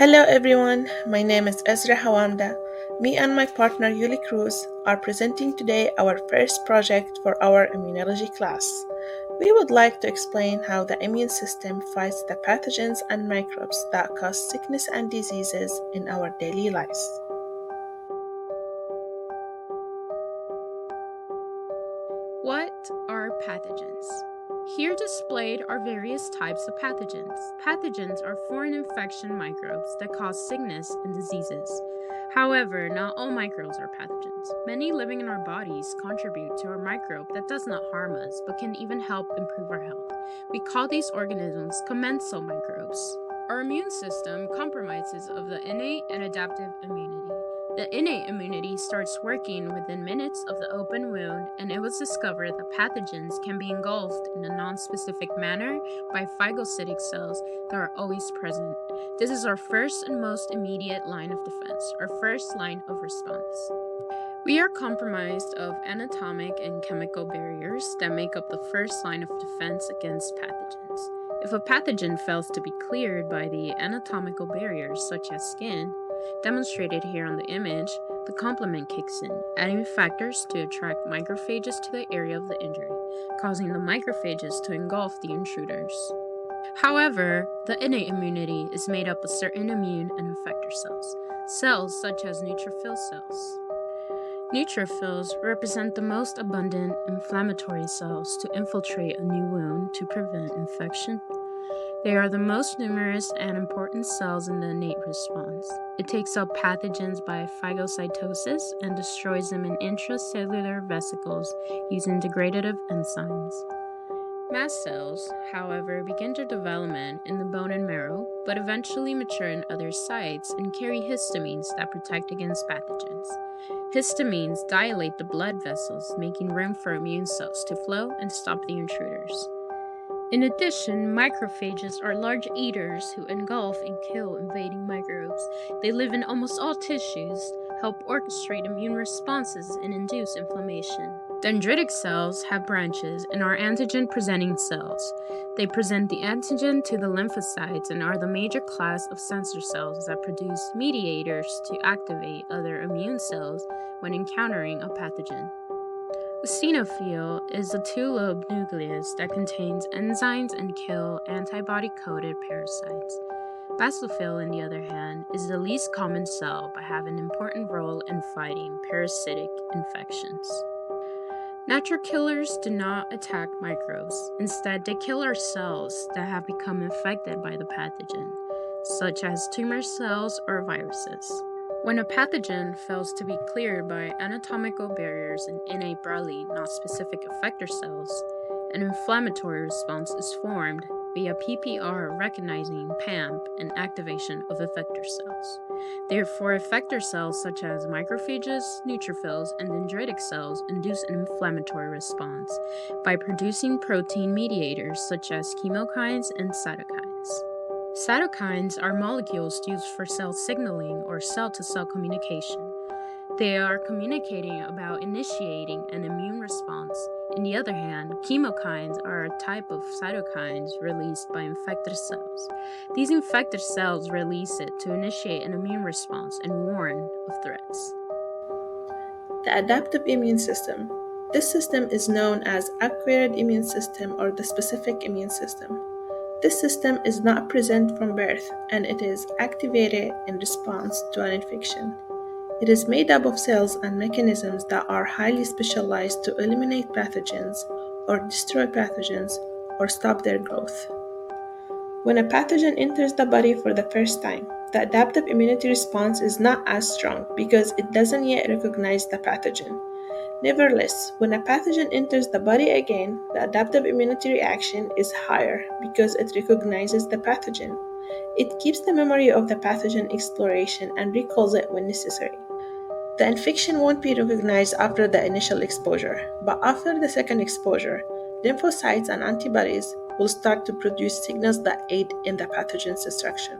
Hello everyone, my name is Esra Hawamdah. Me and my partner Yuly Cruz are presenting today our first project for our immunology class. We would like to explain how the immune system fights the pathogens and microbes that cause sickness and diseases in our daily lives. What are pathogens? Here displayed are various types of pathogens. Pathogens are foreign infection microbes that cause sickness and diseases. However, not all microbes are pathogens. Many living in our bodies contribute to a microbe that does not harm us but can even help improve our health. We call these organisms commensal microbes. Our immune system compromises of the innate and adaptive immunity. The innate immunity starts working within minutes of the open wound, and it was discovered that pathogens can be engulfed in a nonspecific manner by phagocytic cells that are always present. This is our first and most immediate line of defense, our first line of response. We are compromised of anatomic and chemical barriers that make up the first line of defense against pathogens. If a pathogen fails to be cleared by the anatomical barriers such as skin, demonstrated here on the image, the complement kicks in, adding factors to attract macrophages to the area of the injury, causing the macrophages to engulf the intruders. However, the innate immunity is made up of certain immune and effector cells such as neutrophil cells. Neutrophils represent the most abundant inflammatory cells to infiltrate a new wound to prevent infection. They are the most numerous and important cells in the innate response. It takes up pathogens by phagocytosis and destroys them in intracellular vesicles using degradative enzymes. Mast cells, however, begin their development in the bone and marrow, but eventually mature in other sites and carry histamines that protect against pathogens. Histamines dilate the blood vessels, making room for immune cells to flow and stop the intruders. In addition, macrophages are large eaters who engulf and kill invading microbes. They live in almost all tissues, help orchestrate immune responses, and induce inflammation. Dendritic cells have branches and are antigen-presenting cells. They present the antigen to the lymphocytes and are the major class of sensor cells that produce mediators to activate other immune cells when encountering a pathogen. Eosinophil is a two-lobed nucleus that contains enzymes and kill antibody-coated parasites. Basophil, on the other hand, is the least common cell but have an important role in fighting parasitic infections. Natural killers do not attack microbes. Instead, they kill our cells that have become infected by the pathogen, such as tumor cells or viruses. When a pathogen fails to be cleared by anatomical barriers and innate broadly not specific effector cells, an inflammatory response is formed via PPR recognizing PAMP and activation of effector cells. Therefore, effector cells such as macrophages, neutrophils, and dendritic cells induce an inflammatory response by producing protein mediators such as chemokines and cytokines. Cytokines are molecules used for cell signaling or cell-to-cell communication. They are communicating about initiating an immune response. On the other hand, chemokines are a type of cytokines released by infected cells. These infected cells release it to initiate an immune response and warn of threats. The adaptive immune system. This system is known as acquired immune system or the specific immune system. This system is not present from birth and it is activated in response to an infection. It is made up of cells and mechanisms that are highly specialized to eliminate pathogens or destroy pathogens or stop their growth. When a pathogen enters the body for the first time, the adaptive immunity response is not as strong because it doesn't yet recognize the pathogen. Nevertheless, when a pathogen enters the body again, the adaptive immunity reaction is higher because it recognizes the pathogen. It keeps the memory of the pathogen exploration and recalls it when necessary. The infection won't be recognized after the initial exposure, but after the second exposure, lymphocytes and antibodies will start to produce signals that aid in the pathogen's destruction.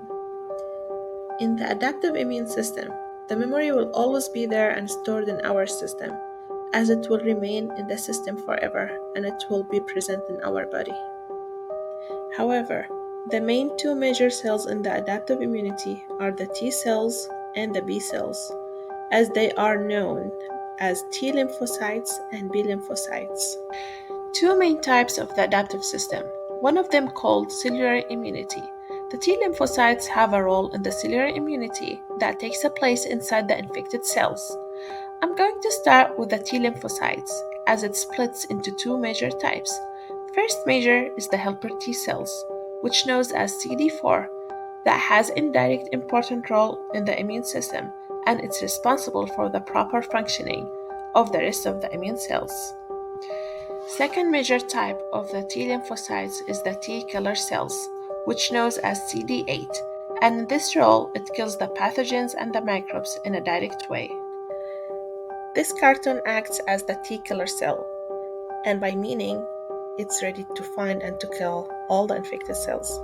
In the adaptive immune system, the memory will always be there and stored in our system, as it will remain in the system forever and it will be present in our body. However, The main two major cells in the adaptive immunity are the T cells and the B cells, as they are known as T lymphocytes and B lymphocytes. Two main types of the adaptive system, one of them called cellular immunity. The T lymphocytes have a role in the cellular immunity that takes a place inside the infected cells. I'm going to start with the T lymphocytes, as it splits into two major types. First major is the helper T cells, which known as CD4, that has indirect important role in the immune system, and it's responsible for the proper functioning of the rest of the immune cells. Second major type of the T lymphocytes is the T killer cells, which known as CD8, and in this role it kills the pathogens and the microbes in a direct way. This cartoon acts as the T killer cell, and by meaning, it's ready to find and to kill all the infected cells.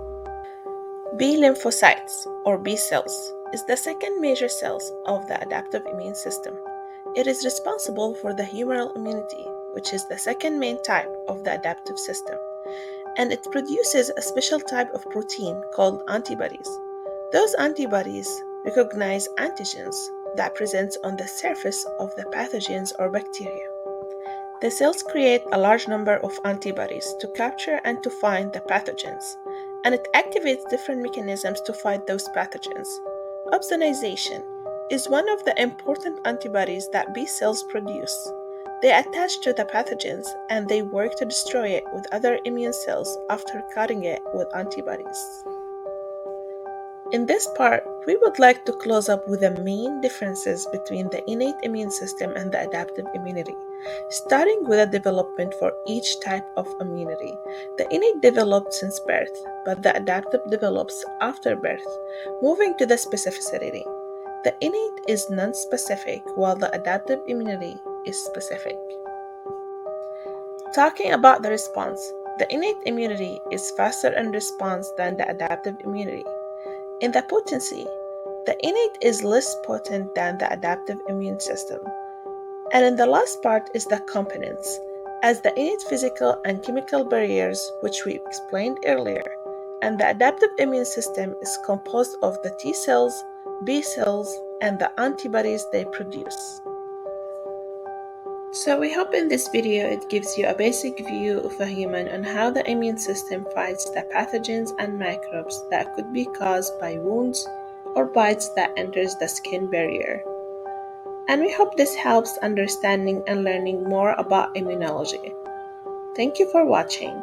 B lymphocytes, or B cells, is the second major cells of the adaptive immune system. It is responsible for the humoral immunity, which is the second main type of the adaptive system, and it produces a special type of protein called antibodies. Those antibodies recognize antigens that present on the surface of the pathogens or bacteria. The cells create a large number of antibodies to capture and to find the pathogens, and it activates different mechanisms to fight those pathogens. Opsonization is one of the important antibodies that B cells produce. They attach to the pathogens and they work to destroy it with other immune cells after cutting it with antibodies. In this part, we would like to close up with the main differences between the innate immune system and the adaptive immunity, starting with a development for each type of immunity. The innate developed since birth, but the adaptive develops after birth, moving to the specificity. The innate is non-specific, while the adaptive immunity is specific. Talking about the response, the innate immunity is faster in response than the adaptive immunity. In the potency, the innate is less potent than the adaptive immune system. And in the last part is the components, as the innate physical and chemical barriers, which we explained earlier, and the adaptive immune system is composed of the T cells, B cells, and the antibodies they produce. So we hope in this video it gives you a basic view of a human on how the immune system fights the pathogens and microbes that could be caused by wounds or bites that enters the skin barrier. And we hope this helps understanding and learning more about immunology. Thank you for watching.